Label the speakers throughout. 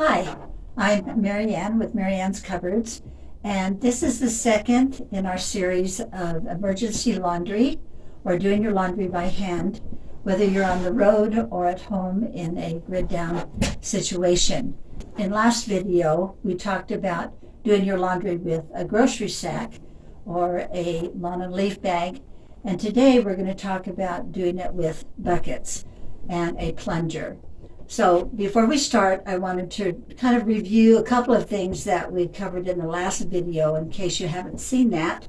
Speaker 1: Hi, I'm Mary Ann with Mary Ann's Cupboards, and this is the second in our series of emergency laundry or doing your laundry by hand, whether you're on the road or at home in a grid down situation. In last video, we talked about doing your laundry with a grocery sack or a lawn and leaf bag, and today we're going to talk about doing it with buckets and a plunger. So before we start, I wanted to kind of review a couple of things that we covered in the last video in case you haven't seen that.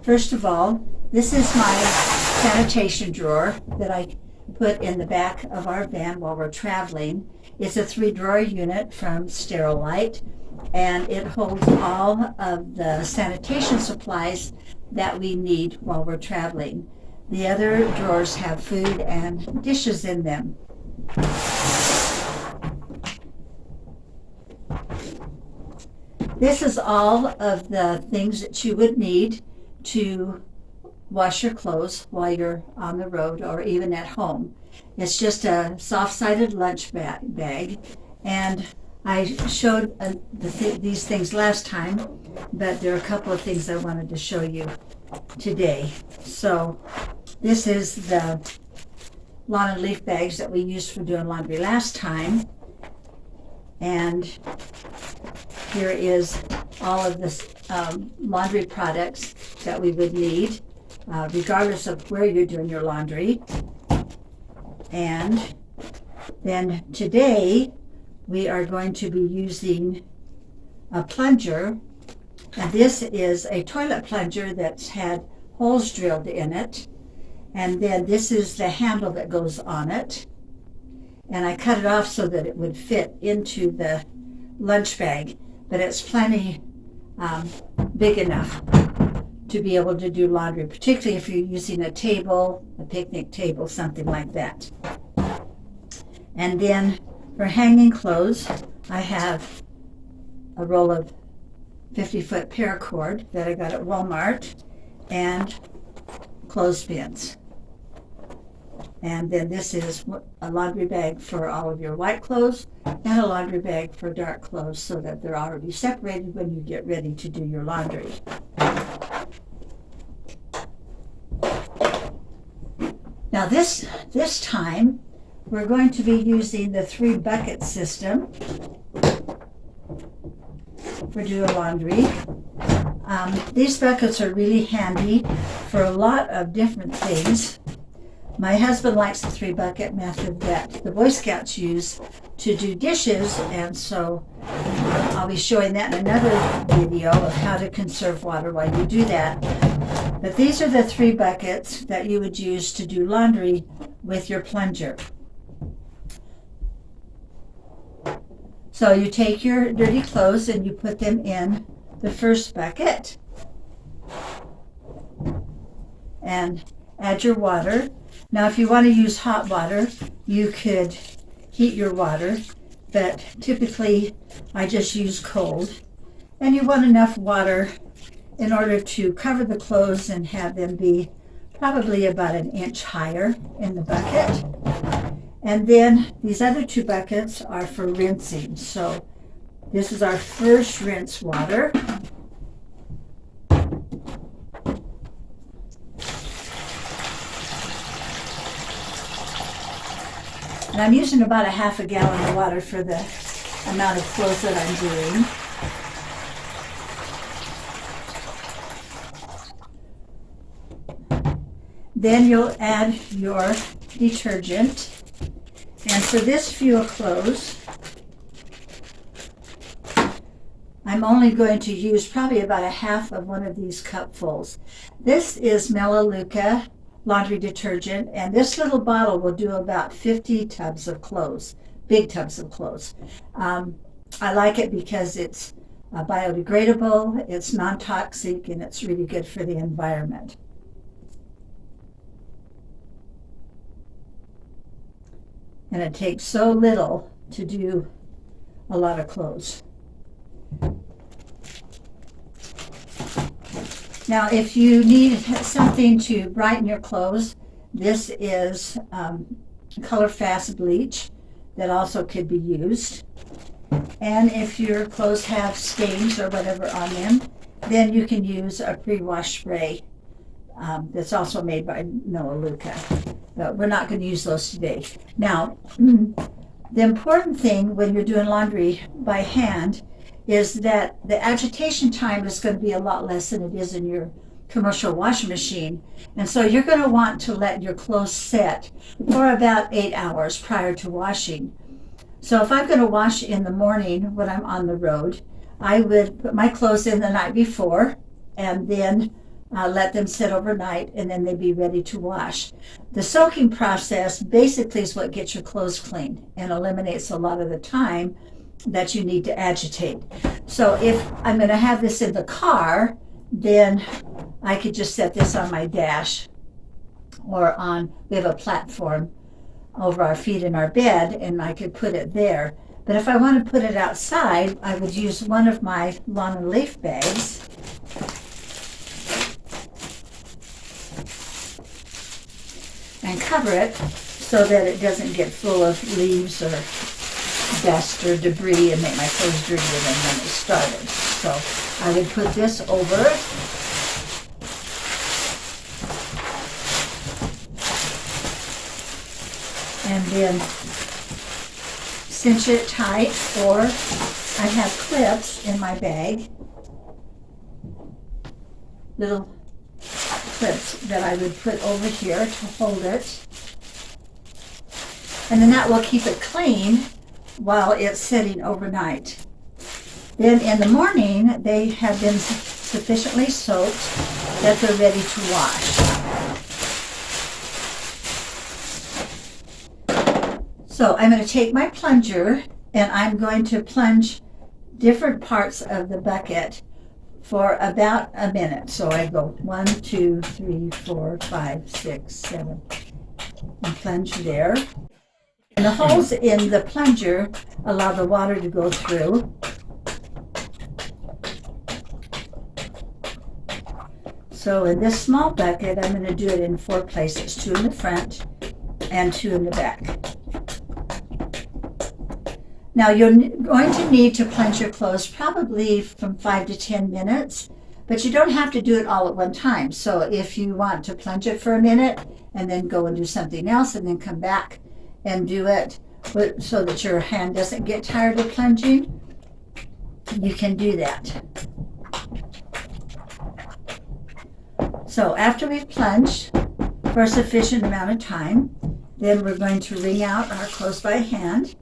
Speaker 1: First of all, this is my sanitation drawer that I put in the back of our van while we're traveling. It's a 3-drawer unit from Sterilite, and it holds all of the sanitation supplies that we need while we're traveling. The other drawers have food and dishes in them. This is all of the things that you would need to wash your clothes while you're on the road or even at home. It's just a soft-sided lunch bag, and I showed these things last time, but there are a couple of things I wanted to show you today. So this is the lawn and leaf bags that we used for doing laundry last time, and here is all of the laundry products that we would need, regardless of where you're doing your laundry. And then today we are going to be using a plunger, and this is a toilet plunger that's had holes drilled in it, and then this is the handle that goes on it, and I cut it off so that it would fit into the lunch bag, but it's plenty big enough to be able to do laundry, particularly if you're using a table, a picnic table, something like that. And then for hanging clothes, I have a roll of 50-foot paracord that I got at Walmart, and clothespins. And then this is a laundry bag for all of your white clothes and a laundry bag for dark clothes so that they're already separated when you get ready to do your laundry. Now this time we're going to be using the 3-bucket system for doing laundry. These buckets are really handy for a lot of different things. My husband likes the 3-bucket method that the Boy Scouts use to do dishes, and so I'll be showing that in another video of how to conserve water while you do that. But these are the 3 buckets that you would use to do laundry with your plunger. So you take your dirty clothes and you put them in the first bucket and add your water. Now if you want to use hot water, you could heat your water, but typically I just use cold. And you want enough water in order to cover the clothes and have them be probably about 1 inch higher in the bucket. And then these other 2 buckets are for rinsing. So this is our first rinse water. And I'm using about 1/2 gallon of water for the amount of clothes that I'm doing. Then you'll add your detergent. And for this few of clothes, I'm only going to use probably about 1/2 of one of these cupfuls. This is Melaleuca laundry detergent, and this little bottle will do about 50 tubs of clothes, big tubs of clothes. I like it because it's biodegradable, it's non-toxic, and it's really good for the environment. And it takes so little to do a lot of clothes. Now, if you need something to brighten your clothes, this is Color Fast Bleach that also could be used. And if your clothes have stains or whatever on them, then you can use a pre-wash spray that's also made by Melaleuca. But we're not going to use those today. Now, the important thing when you're doing laundry by hand is that the agitation time is going to be a lot less than it is in your commercial washing machine. And so you're going to want to let your clothes set for about 8 hours prior to washing. So if I'm going to wash in the morning when I'm on the road, I would put my clothes in the night before and then let them sit overnight, and then they'd be ready to wash. The soaking process basically is what gets your clothes clean and eliminates a lot of the time that you need to agitate. So if I'm going to have this in the car, then I could just set this on my dash or we have a platform over our feet in our bed, and I could put it there. But if I want to put it outside, I would use one of my lawn and leaf bags. And cover it so that it doesn't get full of leaves or dust or debris and make my clothes dirtier than when it started. So I would put this over it. And then cinch it tight, or I have clips in my bag, little clips that I would put over here to hold it. And then that will keep it clean while it's sitting overnight. Then in the morning, they have been sufficiently soaked that they're ready to wash. So I'm going to take my plunger and I'm going to plunge different parts of the bucket for about a minute. So I go 1, 2, 3, 4, 5, 6, 7, and plunge there. And the holes in the plunger allow the water to go through. So in this small bucket, I'm going to do it in 4 places, 2 in the front and 2 in the back. Now you're going to need to plunge your clothes probably from 5 to 10 minutes, but you don't have to do it all at one time. So if you want to plunge it for a minute and then go and do something else and then come back and do it so that your hand doesn't get tired of plunging, you can do that. So after we've plunged for a sufficient amount of time, then we're going to wring out our clothes by hand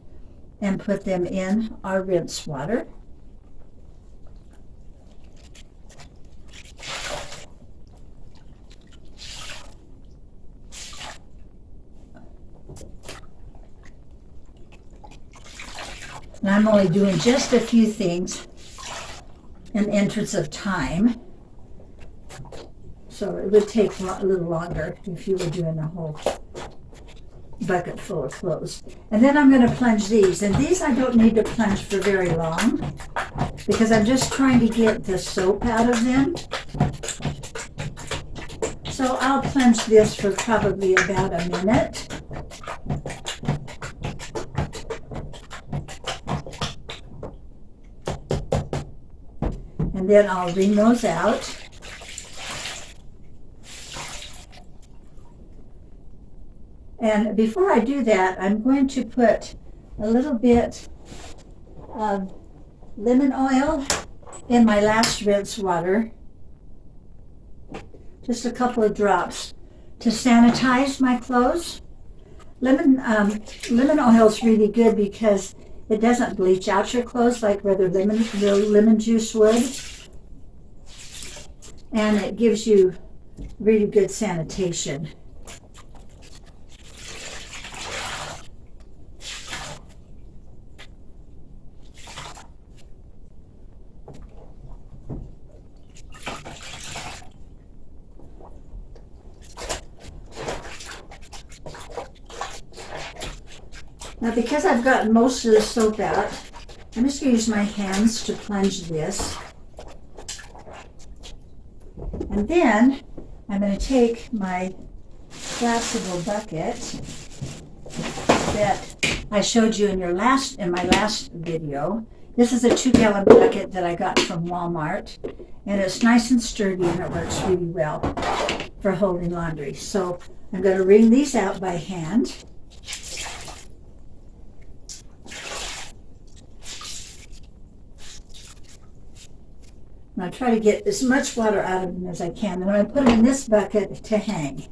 Speaker 1: and put them in our rinse water. And I'm only doing just a few things in the interest of time. So it would take a little longer if you were doing a whole bucket full of clothes. And then I'm going to plunge these. And these I don't need to plunge for very long because I'm just trying to get the soap out of them. So I'll plunge this for probably about a minute. And then I'll wring those out. And before I do that, I'm going to put a little bit of lemon oil in my last rinse water. Just a couple of drops to sanitize my clothes. Lemon oil is really good because it doesn't bleach out your clothes like the lemon juice would. And it gives you really good sanitation. Now, because I've gotten most of the soap out, I'm just going to use my hands to plunge this. And then I'm going to take my collapsible bucket that I showed you in my last video. This is a 2-gallon bucket that I got from Walmart, and it's nice and sturdy, and it works really well for holding laundry. So I'm going to wring these out by hand. And I try to get as much water out of them as I can. And I put them in this bucket to hang.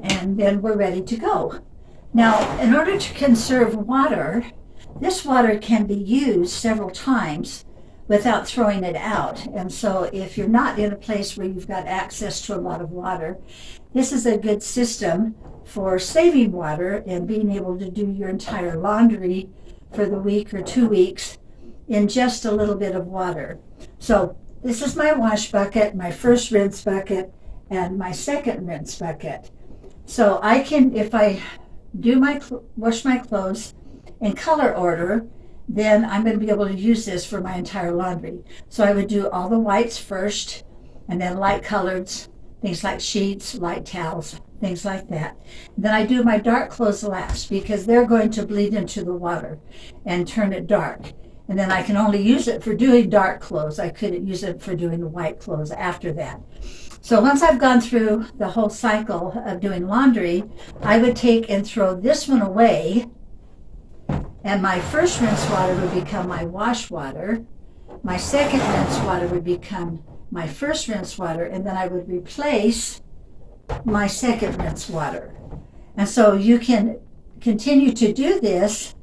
Speaker 1: And then we're ready to go. Now, in order to conserve water, this water can be used several times without throwing it out. And so if you're not in a place where you've got access to a lot of water, this is a good system for saving water and being able to do your entire laundry for the week or 2 weeks in just a little bit of water. So this is my wash bucket, my first rinse bucket, and my second rinse bucket. So I can, if I do wash my clothes in color order, then I'm going to be able to use this for my entire laundry. So I would do all the whites first, and then light coloreds, things like sheets, light towels, things like that. Then I do my dark clothes last, because they're going to bleed into the water and turn it dark. And then I can only use it for doing dark clothes. I couldn't use it for doing the white clothes after that. So once I've gone through the whole cycle of doing laundry, I would take and throw this one away, and my first rinse water would become my wash water. My second rinse water would become my first rinse water, and then I would replace my second rinse water. And so you can continue to do this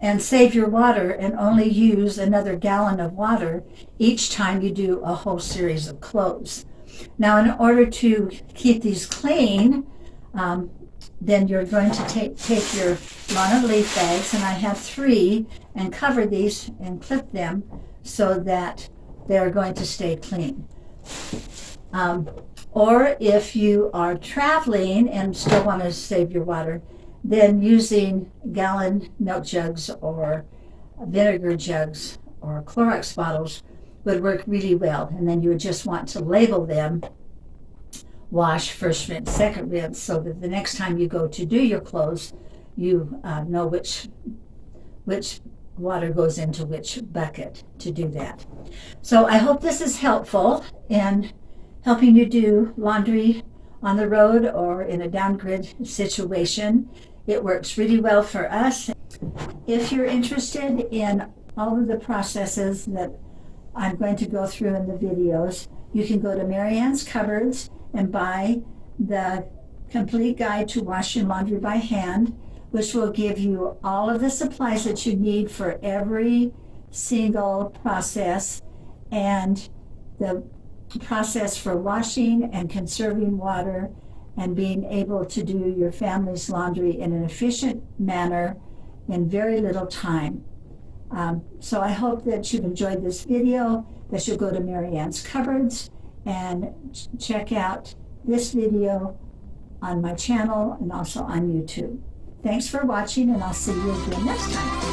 Speaker 1: and save your water and only use another gallon of water each time you do a whole series of clothes. Now, in order to keep these clean, then you're going to take your lawn and leaf bags, and I have 3, and cover these and clip them so that they're going to stay clean. Or if you are traveling and still want to save your water, then using gallon milk jugs or vinegar jugs or Clorox bottles would work really well. And then you would just want to label them wash, first rinse, second rinse, so that the next time you go to do your clothes, you know which water goes into which bucket to do that. So I hope this is helpful in helping you do laundry on the road or in a downgrid situation. It works really well for us. If you're interested in all of the processes that I'm going to go through in the videos, you can go to Marianne's Cupboards and buy the complete guide to washing laundry by hand, which will give you all of the supplies that you need for every single process, and the process for washing and conserving water and being able to do your family's laundry in an efficient manner in very little time. So I hope that you've enjoyed this video, that you'll go to Marianne's Cupboards and check out this video on my channel and also on YouTube. Thanks for watching, and I'll see you again next time.